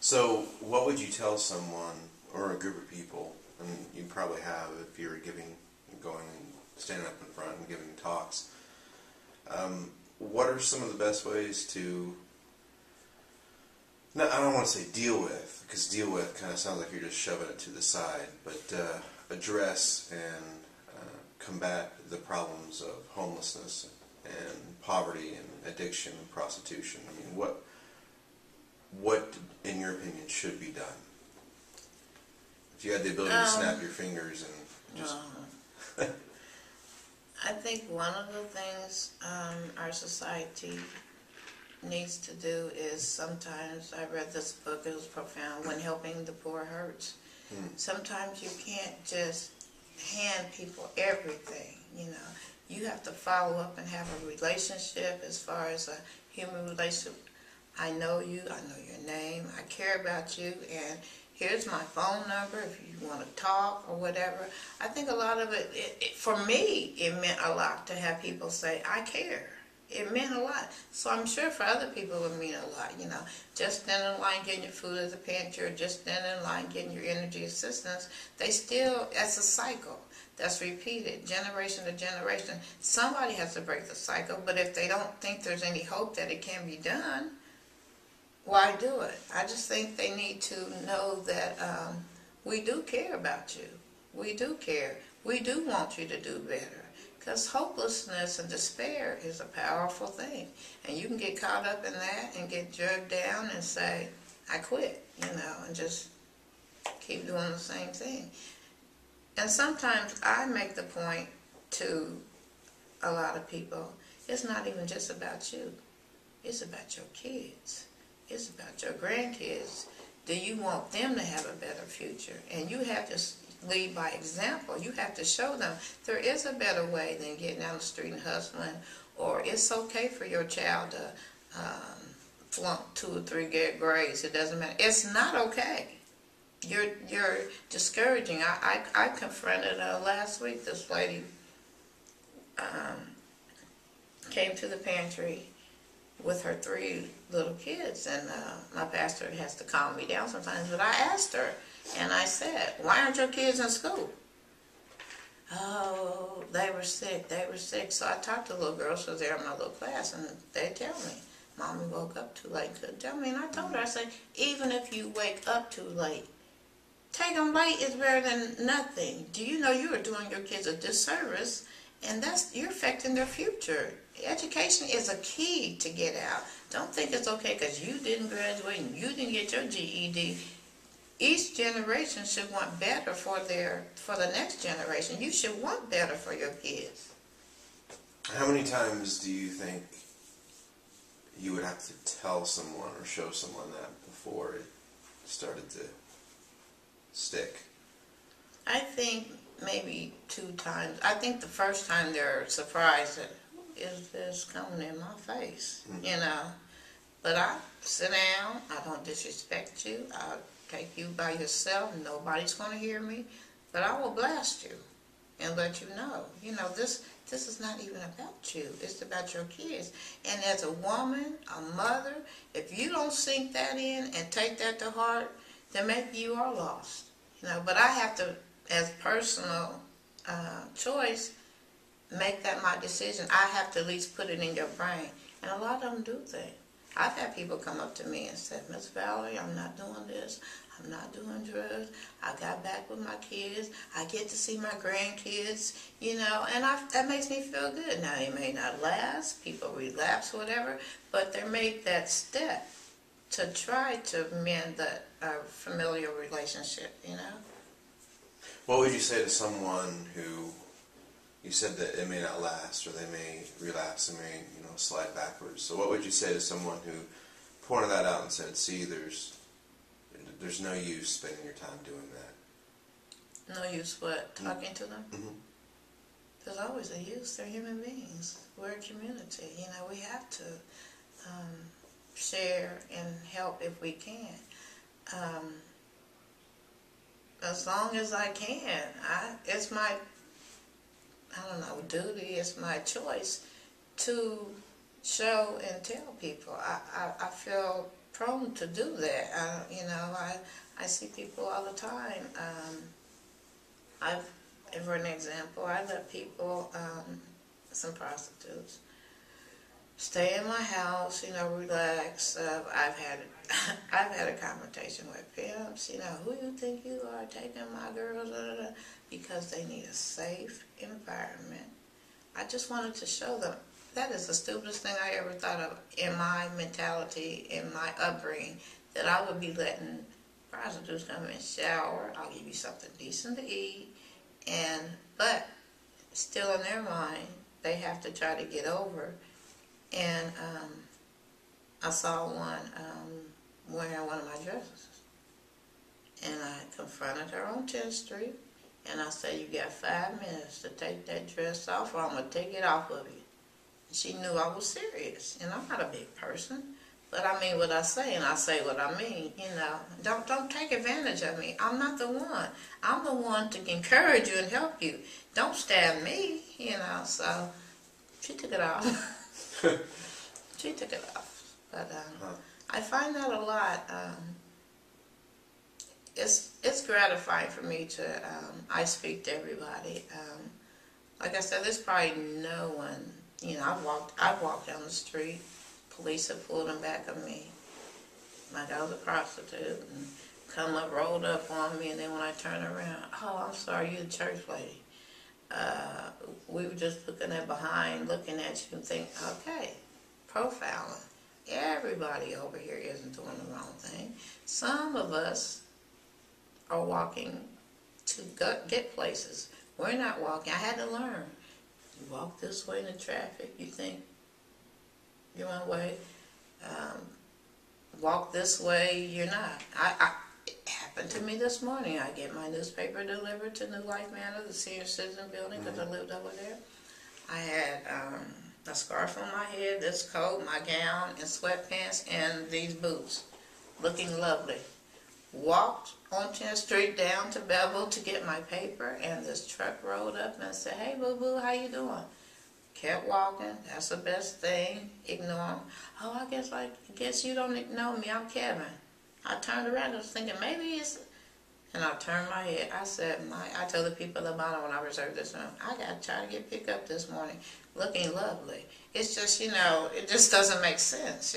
So, what would you tell someone or a group of people, and you probably have if you're going and standing up in front and giving talks, what are some of the best ways to, no, I don't want to say deal with, because deal with kind of sounds like you're just shoving it to the side, but address and combat the problems of homelessness and poverty and addiction and prostitution? I mean, what, in your opinion, should be done? If you had the ability to snap your fingers and just... I think one of the things our society needs to do is sometimes, I read this book, it was profound, When Helping the Poor Hurts. Sometimes you can't just hand people everything, you know. You have to follow up and have a relationship as far as a human relationship. I know you, I know your name, I care about you, and here's my phone number if you want to talk or whatever. I think a lot of it, for me, it meant a lot to have people say, I care. It meant a lot. So I'm sure for other people it would mean a lot, you know. Just standing in line getting your food at the pantry, or just standing in line getting your energy assistance, they still, that's a cycle that's repeated generation to generation. Somebody has to break the cycle, but if they don't think there's any hope that it can be done, why do it? I just think they need to know that we do care about you. We do care. We do want you to do better. Because hopelessness and despair is a powerful thing. And you can get caught up in that and get drugged down and say, I quit, you know, and just keep doing the same thing. And sometimes I make the point to a lot of people, it's not even just about you. It's about your kids. It's about your grandkids. Do you want them to have a better future? And you have to lead by example. You have to show them there is a better way than getting down the street and hustling, or it's okay for your child to flunk 2 or 3 grades. It doesn't matter. It's not okay. You're discouraging. I confronted last week. This lady came to the pantry with her 3 little kids, and my pastor has to calm me down sometimes, but I asked her, and I said, why aren't your kids in school? Oh, they were sick. So I talked to the little girls, because they're in my little class, and they tell me, Mommy woke up too late, couldn't tell me. And I told her, I said, even if you wake up too late, take them late is better than nothing. Do you know you are doing your kids a disservice, and you're affecting their future. Education is a key to get out. Don't think it's okay because you didn't graduate and you didn't get your GED. Each generation should want better for the next generation. You should want better for your kids. How many times do you think you would have to tell someone or show someone that before it started to stick? I think maybe 2 times. I think the first time they're surprised that, is this coming in my face, you know. But I sit down, I don't disrespect you, I'll take you by yourself, nobody's going to hear me, but I will blast you and let you know, this is not even about you, it's about your kids. And as a woman, a mother, if you don't sink that in and take that to heart, then maybe you are lost, But I have to, as personal choice, make that my decision. I have to at least put it in your brain. And a lot of them do think. I've had people come up to me and say, Miss Valerie, I'm not doing this. I'm not doing drugs. I got back with my kids. I get to see my grandkids, and that makes me feel good. Now, it may not last. People relapse, whatever. But they make that step to try to mend that familiar relationship, What would you say to someone who, you said that it may not last, or they may relapse, they may, slide backwards. So what would you say to someone who pointed that out and said, see, there's no use spending your time doing that? No use what? Talking to them? Mm-hmm. There's always a use. They're human beings. We're a community. We have to share and help if we can. As long as I can. It's my, duty, it's my choice to show and tell people. I feel prone to do that. I see people all the time. For an example, I let people, some prostitutes, stay in my house, relax. I've had a confrontation with pimps, who you think you are taking my girls, because they need a safe environment. I just wanted to show them that is the stupidest thing I ever thought of in my mentality, in my upbringing, that I would be letting prostitutes come and shower. I'll give you something decent to eat, but still in their mind, they have to try to get over. And I saw one wearing one of my dresses, and I confronted her on 10th Street, and I said, "You got 5 minutes to take that dress off, or I'm gonna take it off of you." She knew I was serious, and I'm not a big person, but I mean what I say, and I say what I mean. Don't take advantage of me. I'm not the one. I'm the one to encourage you and help you. Don't stab me, So she took it off. She took it off, but I find that a lot. It's gratifying for me to. I speak to everybody. Like I said, there's probably no one. I've walked down the street. Police have pulled them back of me. Like I was a prostitute, and come up, rolled up on me, and then when I turn around, "Oh, I'm sorry, you're the church lady. We were just looking looking at you and think, okay, profiling. Everybody over here isn't doing the wrong thing. Some of us are walking to get places. We're not walking. I had to learn. You walk this way in the traffic, you think you're one way. Walk this way, you're not. It happened to me this morning. I get my newspaper delivered to New Life Manor, the senior citizen building, because I lived over there. I had a scarf on my head, this coat, my gown, and sweatpants, and these boots, looking lovely. Walked on 10th Street down to Bevel to get my paper, and this truck rolled up and said, "Hey, boo-boo, how you doing?" Kept walking. That's the best thing. Ignore them. "Oh, I guess you don't know me. I'm Kevin." I turned around. I was thinking maybe it's, and I turned my head. I said, I told the people at the bottom when I reserved this room, I got to try to get picked up this morning, looking lovely. It's just, it just doesn't make sense,